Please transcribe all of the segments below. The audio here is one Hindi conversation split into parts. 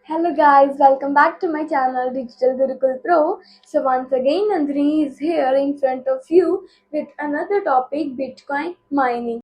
Hello guys, welcome back to my channel Digital Gurukul Pro. So once again Nandini is here in front of you with another topic Bitcoin mining.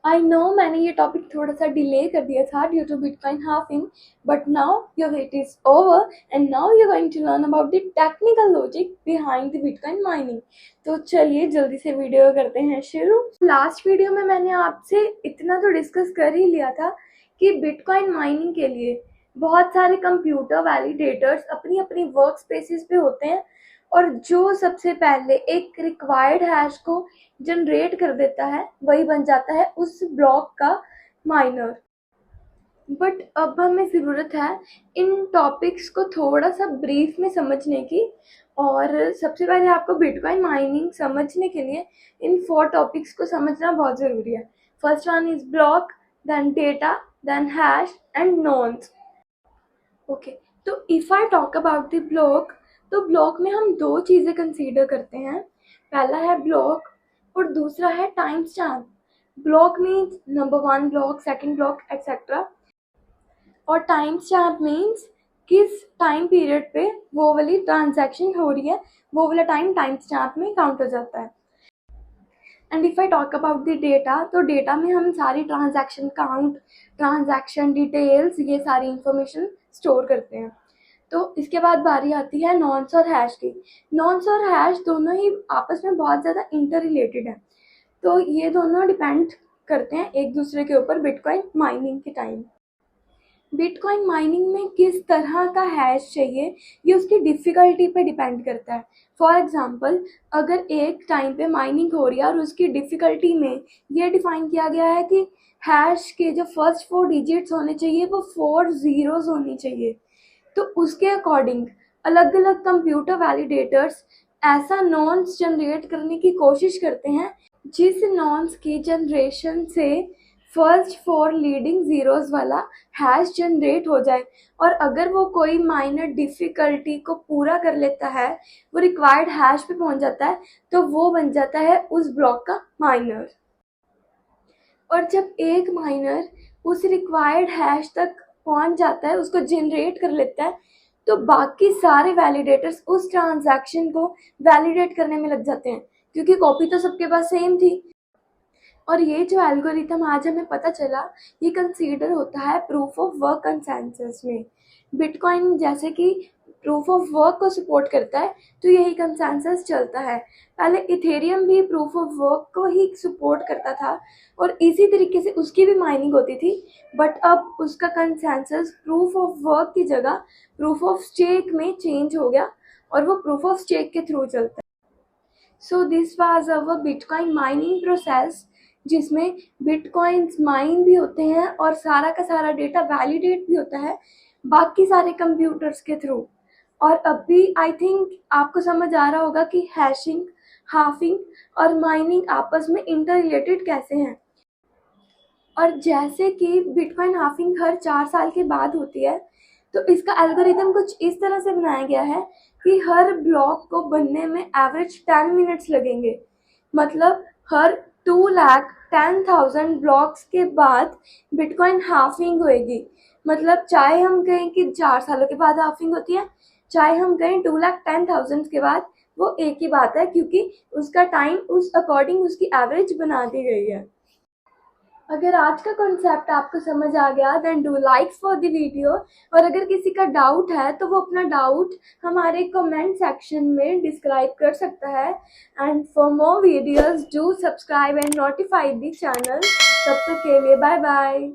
I know मैंने ये टॉपिक थोड़ा सा डिले कर दिया था due to bitcoin halving but now your wait is over and now you going to learn about the technical logic behind the bitcoin mining. तो चलिए जल्दी से वीडियो करते हैं शुरू। लास्ट वीडियो में मैंने आपसे इतना तो डिस्कस कर ही लिया था कि बिटकॉइन माइनिंग के लिए बहुत सारे कंप्यूटर वैलिडेटर्स अपनी अपनी वर्क स्पेसिस पे होते हैं और जो सबसे पहले एक रिक्वायर्ड हैश को जनरेट कर देता है वही बन जाता है उस ब्लॉक का माइनर। बट अब हमें ज़रूरत है इन टॉपिक्स को थोड़ा सा ब्रीफ में समझने की और सबसे पहले आपको बिटकॉइन माइनिंग समझने के लिए इन 4 टॉपिक्स को समझना बहुत ज़रूरी है। First one is block, then data, then hash and nonce. Okay, तो if I talk about the block, तो ब्लॉक में हम 2 चीज़ें कंसीडर करते हैं। पहला है ब्लॉक और दूसरा है time stamp. Block means number 1 block, second block etcetera, और टाइम स्टैम्प मीन्स किस टाइम पीरियड पे वो वाली ट्रांजैक्शन हो रही है, वो वाला टाइम स्टैम्प में काउंट हो जाता है। And if I talk about the data, तो डेटा में हम सारी ट्रांजैक्शन काउंट, ट्रांजैक्शन डिटेल्स, ये सारी इंफॉर्मेशन स्टोर करते हैं। तो इसके बाद बारी आती है नॉन्स और हैश की। नॉन्स और हैश दोनों ही आपस में बहुत ज़्यादा इंटर रिलेटेड हैं, तो ये दोनों डिपेंड करते हैं एक दूसरे के ऊपर बिटकॉइन माइनिंग के टाइम। बिटकॉइन माइनिंग में किस तरह का हैश चाहिए ये उसकी डिफ़िकल्टी पे डिपेंड करता है। फॉर एग्ज़ाम्पल, अगर एक टाइम पे माइनिंग हो रही है और उसकी डिफ़िकल्टी में ये डिफ़ाइन किया गया है कि हैश के जो फर्स्ट 4 डिजिट्स होने चाहिए वो 4 ज़ीरोज़ होनी चाहिए, तो उसके अकॉर्डिंग अलग अलग कंप्यूटर वैलिडेटर्स ऐसा नॉन्स जनरेट करने की कोशिश करते हैं जिस नॉन्स की जनरेशन से फर्स्ट 4 लीडिंग ज़ीरोज़ वाला हैश जनरेट हो जाए, और अगर वो कोई माइनर डिफ़िकल्टी को पूरा कर लेता है, वो रिक्वायर्ड हैश पे पहुंच जाता है, तो वो बन जाता है उस ब्लॉक का माइनर। और जब एक माइनर उस रिक्वायर्ड हैश तक पहुंच जाता है, उसको जनरेट कर लेता है, तो बाकी सारे वैलिडेटर्स उस ट्रांजैक्शन को वैलिडेट करने में लग जाते हैं क्योंकि कॉपी तो सबके पास सेम थी। और ये जो एल्गोरिथम आज हमें पता चला, ये कंसीडर होता है प्रूफ ऑफ वर्क कंसेंसस में। बिटकॉइन जैसे कि प्रूफ ऑफ वर्क को सपोर्ट करता है, तो यही कंसेंसस चलता है। पहले इथेरियम भी प्रूफ ऑफ वर्क को ही सपोर्ट करता था और इसी तरीके से उसकी भी माइनिंग होती थी, बट अब उसका कंसेंसस प्रूफ ऑफ वर्क की जगह प्रूफ ऑफ स्टेक में चेंज हो गया और वो प्रूफ ऑफ स्टेक के थ्रू चलता है। So this was our bitcoin mining process, जिसमें बिटकॉइंस माइन भी होते हैं और सारा का सारा डेटा वैलिडेट भी होता है बाकी सारे कंप्यूटर्स के थ्रू। और अब भी आई थिंक आपको समझ आ रहा होगा कि हैशिंग, हाफिंग और माइनिंग आपस में इंटर रिलेटेड कैसे हैं। और जैसे कि बिटकॉइन हाफिंग हर 4 साल के बाद होती है, तो इसका एल्गोरिथम कुछ इस तरह से बनाया गया है कि हर ब्लॉक को बनने में एवरेज 10 मिनट्स लगेंगे। मतलब हर 2,10,000 ब्लॉक्स के बाद बिटकॉइन हाफिंग होएगी। मतलब चाहे हम कहें कि 4 सालों के बाद हाफिंग होती है, चाहे हम कहें 2,10,000 के बाद, वो एक ही बात है क्योंकि उसका टाइम उस अकॉर्डिंग उसकी एवरेज बना दी गई है। अगर आज का कॉन्सेप्ट आपको समझ आ गया then do likes for the video, और अगर किसी का डाउट है तो वो अपना डाउट हमारे कमेंट सेक्शन में डिस्क्राइब कर सकता है। And for more videos do subscribe and notify the channel. तब तक के लिए बाय बाय।